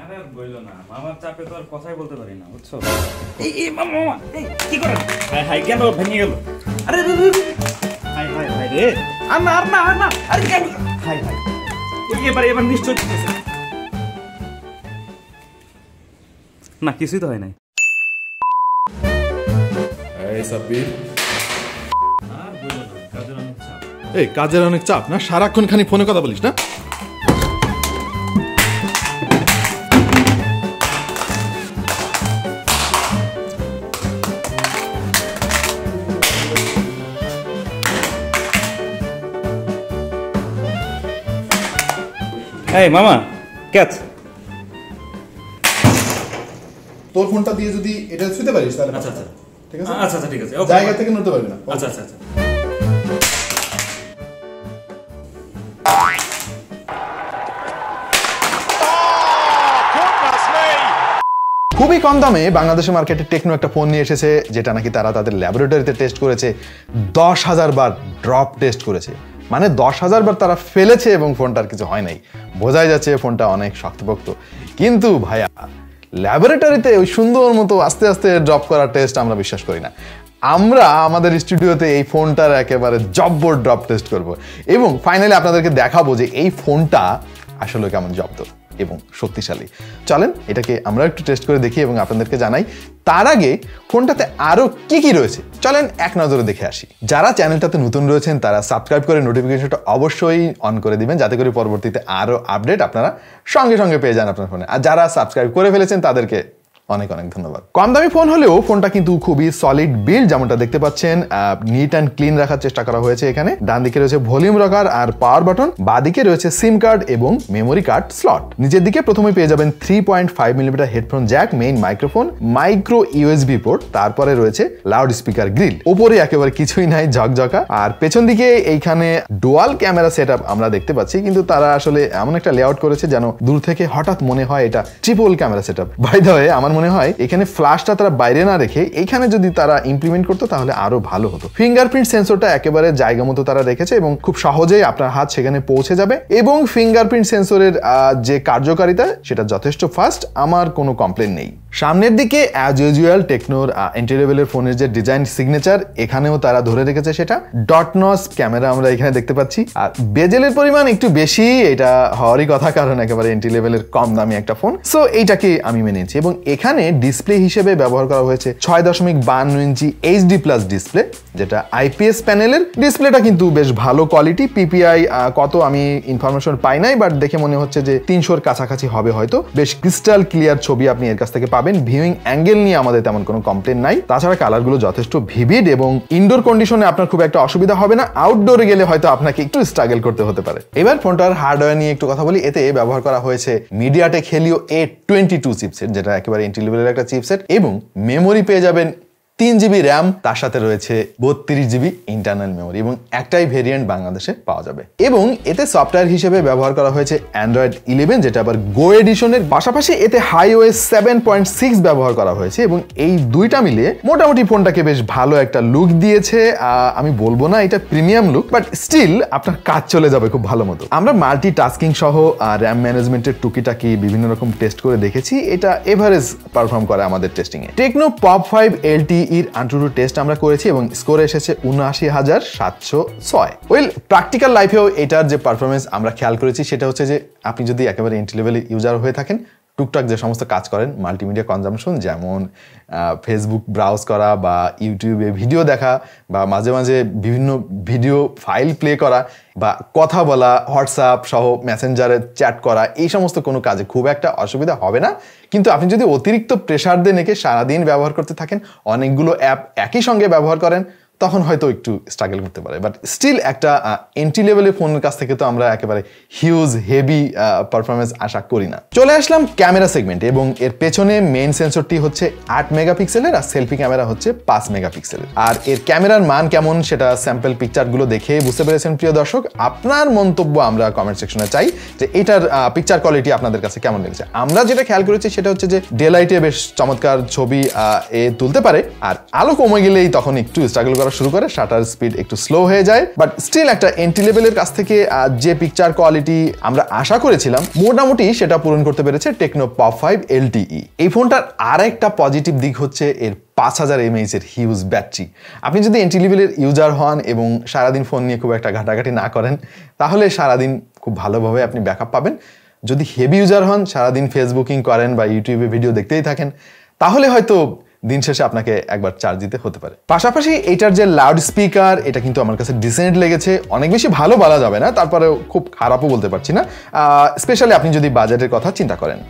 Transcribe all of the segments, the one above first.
আরে বইলো না, মামার চাপে তো আর কথাই বলতে পারি না, বুঝছো? এই মামা এই কি করেন? হাই কেন ভেঙে গেল? আরে হাই রে, আর না আরে কেন? হাই এবার নিশ্চয় না, কিছুই তো হয় নাই। এই সাব্বির, আর বইলো না, কাজের অনেক চাপ। এই কাজের অনেক চাপ না? সারাক্ষণ খানি ফোনে কথা বলিস না? এই মামা ক্যাচ, তোর ফোনটা দিয়ে যদি এটা ছুঁতে পারিস তাহলে আচ্ছা ঠিক আছে, আচ্ছা ঠিক আছে, জায়গা থেকে নড়তে পারবি না। আচ্ছা খুবই কম দামে বাংলাদেশের মার্কেটে টেকনো একটা ফোন নিয়ে এসেছে, যেটা নাকি তারা তাদের ল্যাবরেটরিতে টেস্ট করেছে, 10,000 বার ড্রপ টেস্ট করেছে। মানে 10,000 বার তারা ফেলেছে এবং ফোনটার কিছু হয় নাই। বোঝাই যাচ্ছে ফোনটা অনেক শক্তপোক্ত। কিন্তু ভাইয়া, ল্যাবরেটরিতে ওই সুন্দর মতো আস্তে আস্তে ড্রপ করা টেস্ট আমরা বিশ্বাস করি না। আমরা আমাদের স্টুডিওতে এই ফোনটার একেবারে জব্বর ড্রপ টেস্ট করব এবং ফাইনালি আপনাদেরকে দেখাবো যে এই ফোনটা আসলে কেমন জব্দ এবং শক্তিশালী। চলেন এটাকে আমরা একটু টেস্ট করে দেখি এবং আপনাদেরকে জানাই। তার আগে ফোনটাতে আরো কি রয়েছে চলেন এক নজরে দেখে আসি। যারা চ্যানেলটাতে নতুন রয়েছেন তারা সাবস্ক্রাইব করে নোটিফিকেশনটা অবশ্যই অন করে দিবেন, যাতে করে পরবর্তীতে আরো আপডেট আপনারা সঙ্গে সঙ্গে পেয়ে যান আপনার ফোনে। আর যারা সাবস্ক্রাইব করে ফেলেছেন তাদেরকে অনেক ধন্যবাদ। কম দামি ফোন হলেও ফোনটা কিন্তু খুবই সলিড বিল্ড, যেমনটা দেখতে পাচ্ছেন। নিট অ্যান্ড ক্লিন রাখার চেষ্টা করা হয়েছে। এখানে ডান দিকে রয়েছে ভলিউম রকার আর পাওয়ার বাটন, বাঁ দিকে রয়েছে সিম কার্ড এবং মেমোরি কার্ড স্লট। নিচের দিকে প্রথমে পেয়ে যাবেন 3.5 millimetre headphone Jack, main microphone, micro USB port, তারপরে রয়েছে লাউড স্পিকার গ্রিল। উপরে একেবারে কিছুই নাই, ঝকঝকা। আর পেছন দিকে এইখানে ডুয়াল ক্যামেরা সেটআপ আমরা দেখতে পাচ্ছি, কিন্তু তারা আসলে এমন একটা লেআউট করেছে যেন দূর থেকে হঠাৎ মনে হয় এটা triple camera setup. By the way, আমার মনে হয় এখানে ফ্ল্যাশটা তারা বাইরে না রেখে এখানে যদি তারা ইমপ্লিমেন্ট করতো তাহলে আরো ভালো হতো। ফিঙ্গারপ্রিন্ট সেন্সরটা একেবারে জায়গা মতো তারা রেখেছে এবং খুব সহজেই আপনার হাত সেখানে পৌঁছে যাবে এবং ফিঙ্গারপ্রিন্ট সেন্সরের যে কার্যকারিতা সেটা যথেষ্ট ফাস্ট, আমার কোনো কমপ্লেন নেই। সামনের দিকে অ্যাজ ইউজুয়াল টেকনোর এন্ট্রি লেভেলের ফোনের যে ডিজাইন সিগনেচার এখানেও তারা ধরে রেখেছে, সেটা Dot-Notch ক্যামেরা আমরা এখানে দেখতে পাচ্ছি। আর বেজেলের পরিমাণ একটু বেশি, এটা হওয়ারই কথা, কারণ একেবারে এন্ট্রি লেভেলের কম দামি একটা ফোন। সো এইটাকে আমি মেনে নিচ্ছি। এবং এখানে ডিসপ্লে হিসেবে ব্যবহার করা হয়েছে 6.52 ইঞ্চি এইচডি প্লাস ডিসপ্লে, যেটা আইপিএস প্যানেলের। ডিসপ্লেটা কিন্তু বেশ ভালো কোয়ালিটি। পিপিআই কত আমি ইনফরমেশন পাই নাই, বাট দেখে মনে হচ্ছে যে 300-র কাছাকাছি হবে হয়তো। বেশ ক্রিস্টাল ক্লিয়ার ছবি আপনি এর কাছ থেকে পাবেন। ভিউইং অ্যাঙ্গেল নিয়ে আমাদের তেমন কোনো কমপ্লেন নাই। তাছাড়া কালারগুলো যথেষ্ট ভিভিড এবং ইনডোর কন্ডিশনে আপনার খুব একটা অসুবিধা হবে না। আউটডোরে গেলে হয়তো আপনাকে একটু স্ট্রাগল করতে হতে পারে। এবার ফোনটার হার্ডওয়্যার নিয়ে একটু কথা বলি। এতে ব্যবহার করা হয়েছে মিডিয়াটেক হেলিও A22 চিপসেট, যেটা একেবারে এন্ট্রি লেভেলের একটা চিপসেট, এবং মেমোরি পেয়ে যাবেন 3 জিবি র্যাম, তার সাথে রয়েছে 32 জিবি ইন্টারনাল মেমোরি এবং একটাই ভেরিয়েন্ট বাংলাদেশে পাওয়া যাবে। এবং এতে সফটওয়্যার হিসেবে ব্যবহার করা হয়েছে Android 11, যেটা আবার গো এডিশনের। পাশাপাশি এতে iOS 7.6 ব্যবহার করা হয়েছে এবং এই দুইটা মিলিয়ে মোটামুটি ফোনটাকে বেশ ভালো একটা লুক দিয়েছে। আমি বলবো না এটা প্রিমিয়াম লুক, বাট স্টিল আপনার কাজ চলে যাবে খুব ভালো মতো। আমরা মাল্টি টাস্কিং সহ র্যাম ম্যানেজমেন্টের টুকিটাকি বিভিন্ন রকম টেস্ট করে দেখেছি, এটা এভারেজ পারফর্ম করে আমাদের টেস্টিং এ। টেকনো পপ 5 LTE এর আনট্রু টেস্ট আমরা করেছি এবং স্কোর এসেছে 79,706। ওয়েল, প্র্যাকটিক্যাল লাইফেও এটার যে পারফরমেন্স আমরা খেয়াল করেছি সেটা হচ্ছে যে আপনি যদি একেবারে এন্ট্রি লেভেল ইউজার হয়ে থাকেন, টুকটাক যে সমস্ত কাজ করেন মাল্টিমিডিয়া কনজামশন, যেমন ফেসবুক ব্রাউজ করা বা ইউটিউবে ভিডিও দেখা বা মাঝে মাঝে বিভিন্ন ভিডিও ফাইল প্লে করা বা কথা বলা, হোয়াটসঅ্যাপ সহ মেসেঞ্জারে চ্যাট করা, এই সমস্ত কোনো কাজে খুব একটা অসুবিধা হবে না। কিন্তু আপনি যদি অতিরিক্ত প্রেশার দিয়ে নেকে সারাদিন ব্যবহার করতে থাকেন, অনেকগুলো অ্যাপ একই সঙ্গে ব্যবহার করেন, তখন হয়তো একটু স্ট্রাগল করতে পারে। বাট স্টিল একটা এন্ট্রি লেভেলের ফোনের কাছ থেকে তো আমরা একেবারে হিউজ হেভি পারফরমেন্স আশা করি না। চলে আসলাম ক্যামেরা সেগমেন্টে এবং এর পেছনে মেইন সেন্সরটি হচ্ছে 8 মেগাপিক্সেলের আর সেলফি ক্যামেরা হচ্ছে 5 মেগাপিক্সেলের। আর এর ক্যামেরার মান কেমন সেটা স্যাম্পল পিকচারগুলো দেখে বুঝতে পেরেছেন প্রিয় দর্শক। আপনার মন্তব্য আমরা কমেন্ট সেকশনে চাই যে এটার পিকচার কোয়ালিটি আপনাদের কাছে কেমন লেগেছে। আমরা যেটা খেয়াল করেছি সেটা হচ্ছে যে ডে লাইটে বেশ চমৎকার ছবি এ তুলতে পারে, আর আলো কমে গেলেই তখন একটু স্ট্রাগল করা শুরু করে, শাটার স্পিড একটু স্লো হয়ে যায়, বাট স্টিল একটা এন্ট্রি লেভেলের কাছ থেকে যে পিকচার কোয়ালিটি আমরা আশা করেছিলাম মোটামুটি সেটা পূরণ করতে পেরেছে টেকনো পপ 5 LTE। এই ফোনটার আরেকটা পজিটিভ দিক হচ্ছে এর 5000 mAh এর হিউজ ব্যাটারি। আপনি যদি এন্ট্রি লেভেলের ইউজার হন এবং সারাদিন ফোন নিয়ে খুব একটা ঘাটাঘাটি না করেন, তাহলে সারাদিন খুব ভালোভাবে আপনি ব্যাকআপ পাবেন। যদি হেভি ইউজার হন, সারাদিন ফেসবুকিং করেন বা ইউটিউবে ভিডিও দেখতেই থাকেন, তাহলে হয়তো দিন শেষে আপনাকে একবার চার্জ দিতে হতে পারে। পাশাপাশি এটার যে লাউড স্পিকার, এটা কিন্তু আমার কাছে ডিসেন্ট লেগেছে। অনেক বেশি ভালো বলা যাবে না, তারপরেও খুব খারাপও বলতে পারছি না, স্পেশালি আপনি যদি বাজেটের কথা চিন্তা করেন।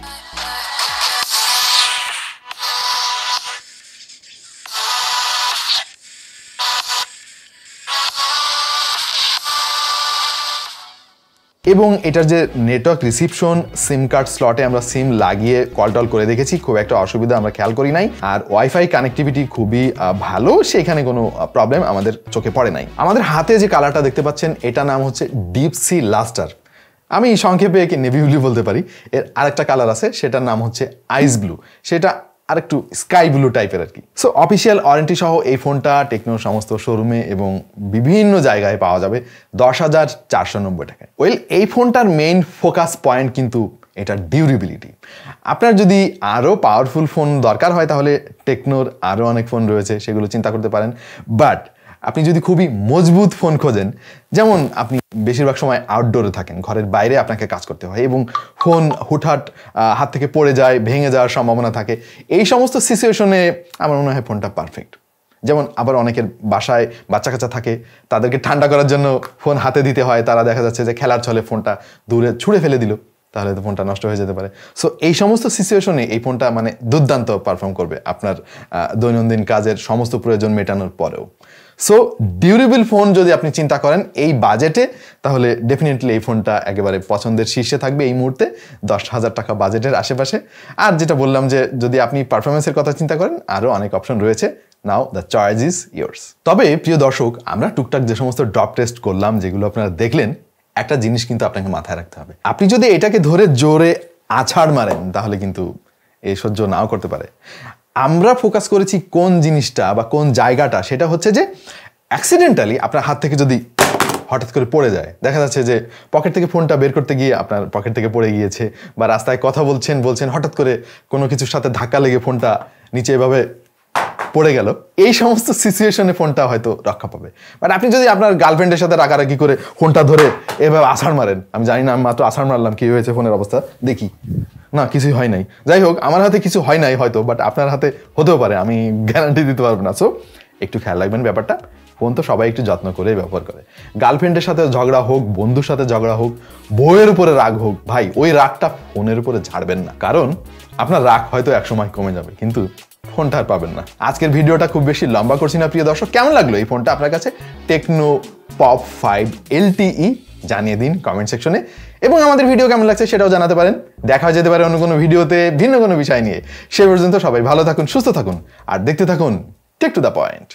এবং এটার যে নেটওয়ার্ক রিসিপশন, সিম কার্ড স্লটে আমরা সিম লাগিয়ে কল টল করে দেখেছি, খুব একটা অসুবিধা আমরা খেয়াল করি নাই। আর ওয়াইফাই কানেক্টিভিটি খুবই ভালো, সেখানে কোনো প্রবলেম আমাদের চোখে পড়ে নাই। আমাদের হাতে যে কালারটা দেখতে পাচ্ছেন, এটা নাম হচ্ছে ডিপ সি লাস্টার। আমি সংক্ষেপে একে নেভি ব্লু বলতে পারি। এর আরেকটা কালার আছে, সেটার নাম হচ্ছে আইস ব্লু, সেটা আর একটু স্কাই ব্লু টাইপের আর কি। সো অফিসিয়াল ওয়ারেন্টি সহ এই ফোনটা টেকনোর সমস্ত শোরুমে এবং বিভিন্ন জায়গায় পাওয়া যাবে 10,490 টাকায়। ওয়েল, এই ফোনটার মেইন ফোকাস পয়েন্ট কিন্তু এটার ডিউরেবিলিটি। আপনার যদি আরও পাওয়ারফুল ফোন দরকার হয়, তাহলে টেকনোর আরও অনেক ফোন রয়েছে, সেগুলো চিন্তা করতে পারেন। বাট আপনি যদি খুবই মজবুত ফোন খোঁজেন, যেমন আপনি বেশিরভাগ সময় আউটডোরে থাকেন, ঘরের বাইরে আপনাকে কাজ করতে হয় এবং ফোন হুটহাট হাত থেকে পড়ে যায়, ভেঙে যাওয়ার সম্ভাবনা থাকে, এই সমস্ত সিচুয়েশনে আমার মনে হয় ফোনটা পারফেক্ট। যেমন আবার অনেকের বাসায় বাচ্চা কাচ্চা থাকে, তাদেরকে ঠান্ডা করার জন্য ফোন হাতে দিতে হয়, তারা দেখা যাচ্ছে যে খেলার ছলে ফোনটা দূরে ছুঁড়ে ফেলে দিল, তাহলে তো ফোনটা নষ্ট হয়ে যেতে পারে। সো এই সমস্ত সিচুয়েশনে এই ফোনটা মানে দুর্দান্ত পারফর্ম করবে আপনার দৈনন্দিন কাজের সমস্ত প্রয়োজন মেটানোর পরেও। সো ডিউরেবল ফোন যদি আপনি চিন্তা করেন এই বাজেটে, তাহলে ডেফিনেটলি এই ফোনটা একেবারে পছন্দের শীর্ষে থাকবে এই মুহূর্তে 10,000 টাকা বাজেটের আশেপাশে। আর যেটা বললাম যে যদি আপনি পারফরমেন্সের কথা চিন্তা করেন, আরও অনেক অপশন রয়েছে। নাও দ্য চয়েস ইজ ইয়ার্স। তবে প্রিয় দর্শক, আমরা টুকটাক যে সমস্ত ড্রপ টেস্ট করলাম, যেগুলো আপনারা দেখলেন, একটা জিনিস কিন্তু আপনাকে মাথায় রাখতে হবে। আপনি যদি এটাকে ধরে জোরে আছাড় মারেন, তাহলে কিন্তু এই সহ্য নাও করতে পারে। আমরা ফোকাস করেছি কোন জিনিসটা বা কোন জায়গাটা, সেটা হচ্ছে যে অ্যাক্সিডেন্টালি আপনার হাত থেকে যদি হঠাৎ করে পড়ে যায়, দেখা যাচ্ছে যে পকেট থেকে ফোনটা বের করতে গিয়ে আপনার পকেট থেকে পড়ে গিয়েছে, বা রাস্তায় কথা বলছেন হঠাৎ করে কোনো কিছুর সাথে ধাক্কা লেগে ফোনটা নিচে এভাবে পড়ে গেল, এই সমস্ত সিচুয়েশনে ফোনটা হয়তো রক্ষা পাবে। বাট আপনি যদি আপনার গার্লফ্রেন্ডের সাথে রাগারাগি করে ফোনটা ধরে এভাবে আছাড় মারেন, আমি জানি না, আমি মাত্র আছাড় মারলাম, কি হয়েছে ফোনের অবস্থা দেখি, না কিছুই হয় নাই, যাই হোক আমার হাতে কিছু হয় নাই হয়তো, বাট আপনার হাতে হতেও পারে, আমি গ্যারান্টি দিতে পারবো না। সো একটু খেয়াল রাখবেন ব্যাপারটা। ফোন তো সবাই একটু যত্ন করে ব্যবহার করে। গার্লফ্রেন্ডের সাথে ঝগড়া হোক, বন্ধুর সাথে ঝগড়া হোক, বউয়ের উপরে রাগ হোক, ভাই ওই রাগটা ফোনের উপরে ঝাড়বেন না, কারণ আপনার রাগ হয়তো একসময় কমে যাবে, কিন্তু ফোনটা আর পাবেন না। আজকের ভিডিওটা খুব বেশি লম্বা করছি না প্রিয় দর্শক। কেমন লাগলো এই ফোনটা আপনার কাছে? টেকনো পপ 5 LTE জানিয়ে দিন কমেন্ট সেকশনে, এবং আমাদের ভিডিও কেমন লাগছে সেটাও জানাতে পারেন। দেখা যেতে পারে অন্য কোনো ভিডিওতে ভিন্ন কোনো বিষয় নিয়ে। সে পর্যন্ত সবাই ভালো থাকুন, সুস্থ থাকুন, আর দেখতে থাকুন টেক টু দ্য পয়েন্ট।